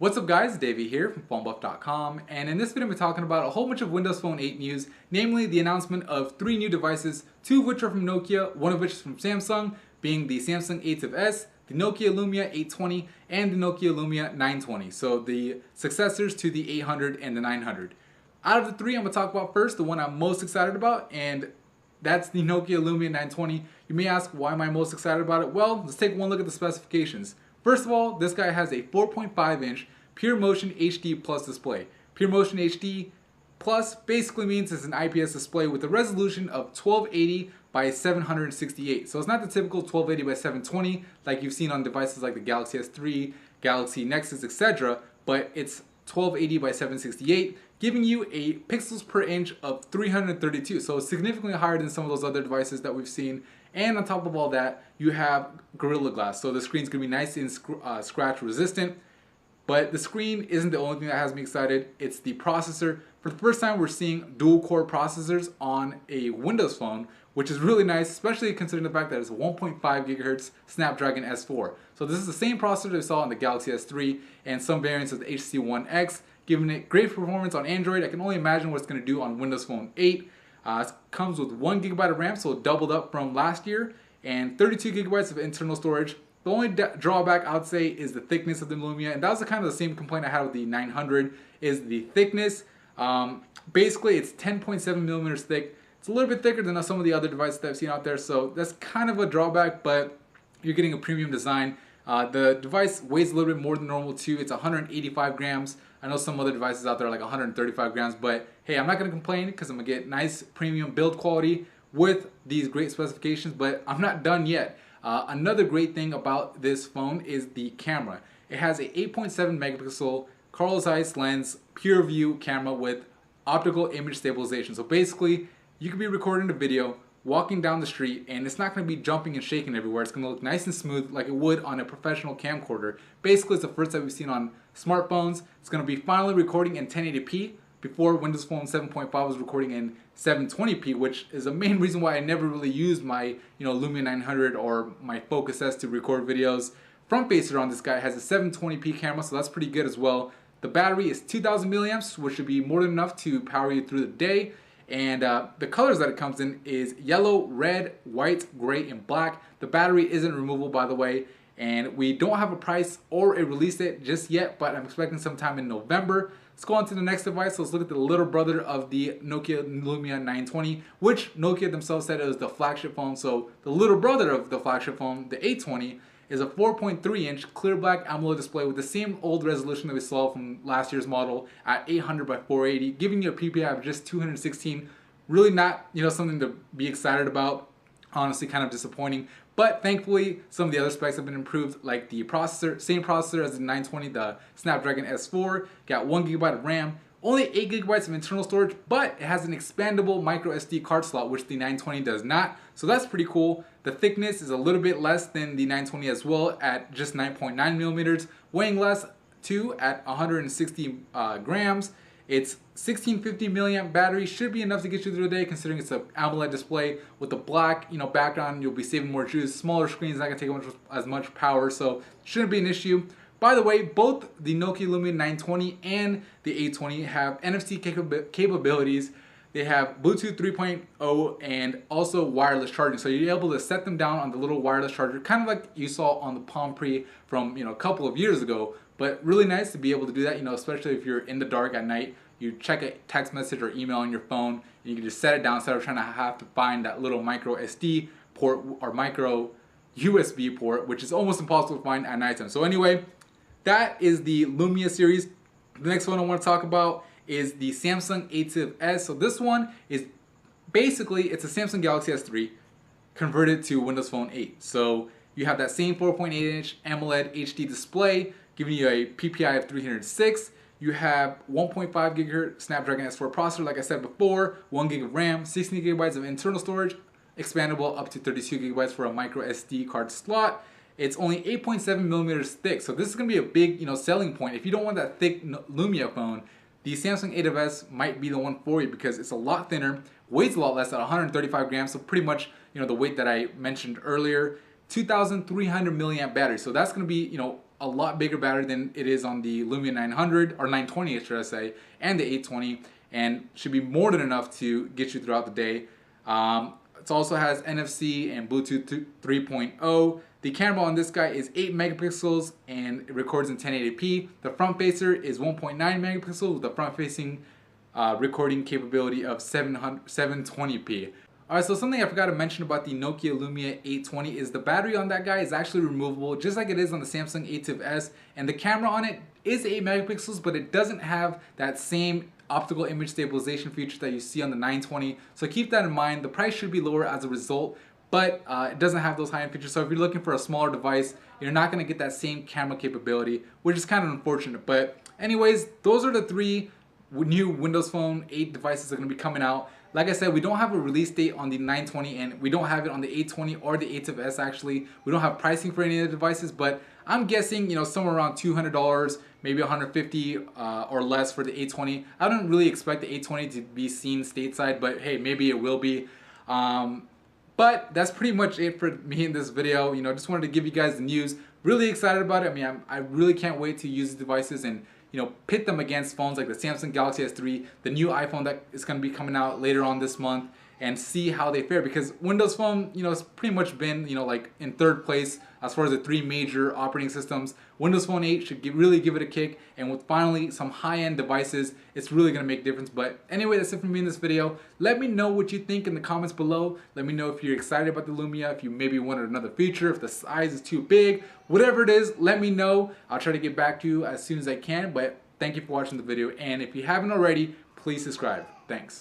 What's up guys, Davey here from PhoneBuff.com, and in this video we're talking about a whole bunch of Windows Phone 8 news, namely the announcement of 3 new devices, 2 of which are from Nokia, 1 of which is from Samsung, being the Samsung ATIV-S, the Nokia Lumia 820, and the Nokia Lumia 920, so the successors to the 800 and the 900. Out of the 3 I'm going to talk about first, the one I'm most excited about, and that's the Nokia Lumia 920. You may ask, why am I most excited about it? Well, let's take one look at the specifications. First of all, this guy has a 4.5-inch Pure Motion HD Plus display. Pure Motion HD Plus basically means it's an IPS display with a resolution of 1280 by 768. So it's not the typical 1280 by 720 like you've seen on devices like the Galaxy S3, Galaxy Nexus, etc. But it's 1280 by 768, giving you a pixels per inch of 332. So it's significantly higher than some of those other devices that we've seen. And on top of all that, you have Gorilla Glass. So the screen's gonna be nice and scratch resistant. But the screen isn't the only thing that has me excited. It's the processor. For the first time, we're seeing dual-core processors on a Windows phone, which is really nice, especially considering the fact that it's a 1.5 gigahertz Snapdragon S4. So this is the same processor we saw on the Galaxy S3 and some variants of the HTC One X, giving it great performance on Android. I can only imagine what it's going to do on Windows Phone 8. It comes with 1 gigabyte of RAM, so it doubled up from last year, and 32 gigabytes of internal storage. The only drawback I would say is the thickness of the Lumia, and that was kind of the same complaint I had with the 900, is the thickness. Basically, it's 10.7 millimeters thick. It's a little bit thicker than some of the other devices that I've seen out there, so that's kind of a drawback, but you're getting a premium design. The device weighs a little bit more than normal too. It's 185 grams. I know some other devices out there are like 135 grams, but hey, I'm not going to complain because I'm going to get nice premium build quality with these great specifications, but I'm not done yet. Another great thing about this phone is the camera. It has a 8.7 megapixel Carl Zeiss lens pure view camera with optical image stabilization. So basically, you could be recording a video, walking down the street, and it's not going to be jumping and shaking everywhere. It's going to look nice and smooth like it would on a professional camcorder. Basically, it's the first that we've seen on smartphones. It's going to be finally recording in 1080p. Before, Windows Phone 7.5 was recording in 720p, which is the main reason why I never really used my Lumia 900 or my Focus S to record videos. Front facer on this guy has a 720p camera, so that's pretty good as well. The battery is 2000 milliamps, which should be more than enough to power you through the day. And the colors that it comes in is yellow, red, white, gray, and black. The battery isn't removable, by the way, and we don't have a price or a release date just yet, but I'm expecting sometime in November. Let's go on to the next device. Let's look at the little brother of the Nokia Lumia 920, which Nokia themselves said it was the flagship phone. So the little brother of the flagship phone, the 820, is a 4.3-inch clear black AMOLED display with the same old resolution that we saw from last year's model at 800 by 480, giving you a PPI of just 216. Really not, something to be excited about. Honestly, kind of disappointing. But thankfully, some of the other specs have been improved, like the processor, same processor as the 920, the Snapdragon S4, got 1 gigabyte of RAM, only 8 gigabytes of internal storage, but it has an expandable micro SD card slot, which the 920 does not. So that's pretty cool. The thickness is a little bit less than the 920 as well, at just 9.9 millimeters, weighing less too at 160 grams. It's 1650 milliamp battery, should be enough to get you through the day considering it's an AMOLED display with the black background. You'll be saving more juice. Smaller screens not gonna take as much power, so shouldn't be an issue. By the way, both the Nokia Lumia 920 and the 820 have NFC capabilities. They have Bluetooth 3.0 and also wireless charging. So you're able to set them down on the little wireless charger, kind of like you saw on the Palm Pre from a couple of years ago. But really nice to be able to do that, especially if you're in the dark at night. You check a text message or email on your phone, and you can just set it down instead of trying to have to find that little micro SD port or micro USB port, which is almost impossible to find at nighttime. So anyway, that is the Lumia series. The next one I want to talk about is the Samsung ATIV-S. So this one is basically, it's a Samsung Galaxy S3 converted to Windows Phone 8. So you have that same 4.8-inch AMOLED HD display, giving you a PPI of 306. You have 1.5 gigahertz Snapdragon S4 processor, like I said before, 1 gig of RAM, 16 gigabytes of internal storage, expandable up to 32 gigabytes for a micro SD card slot. It's only 8.7 millimeters thick, so this is going to be a big, selling point. If you don't want that thick Lumia phone, the Samsung ATIV-S might be the one for you because it's a lot thinner, weighs a lot less at 135 grams, so pretty much, the weight that I mentioned earlier. 2,300 milliamp battery, so that's going to be, a lot bigger battery than it is on the Lumia 900 or 920, should I say, and the 820, and should be more than enough to get you throughout the day. It also has NFC and Bluetooth 3.0. The camera on this guy is 8 megapixels and it records in 1080p. The front facer is 1.9 megapixels with a front facing recording capability of 720p. Alright, so something I forgot to mention about the Nokia Lumia 820 is the battery on that guy is actually removable, just like it is on the Samsung ATIV S, and the camera on it is 8 megapixels, but it doesn't have that same optical image stabilization feature that you see on the 920, so keep that in mind. The price should be lower as a result, but it doesn't have those high-end features, so if you're looking for a smaller device, you're not going to get that same camera capability, which is kind of unfortunate. But anyways, those are the 3 new Windows Phone 8 devices that are going to be coming out. Like I said, we don't have a release date on the 920 and we don't have it on the 820 or the ATIV S actually. We don't have pricing for any of the devices, but I'm guessing, you know, somewhere around $200, maybe $150 or less for the 820. I don't really expect the 820 to be seen stateside, but hey, maybe it will be. But that's pretty much it for me in this video. You know, just wanted to give you guys the news. Really excited about it. I mean, I really can't wait to use the devices and, you know, pit them against phones like the Samsung Galaxy S3, the new iPhone that is going to be coming out later on this month, and see how they fare, because Windows Phone, you know, it's pretty much been, you know, like in 3rd place as far as the 3 major operating systems. Windows Phone 8 should really give it a kick, and with finally some high-end devices, it's really going to make a difference. But anyway, that's it for me in this video. Let me know what you think in the comments below. Let me know if you're excited about the Lumia, if you maybe wanted another feature, if the size is too big, whatever it is, let me know. I'll try to get back to you as soon as I can, but thank you for watching the video, and if you haven't already, please subscribe. Thanks.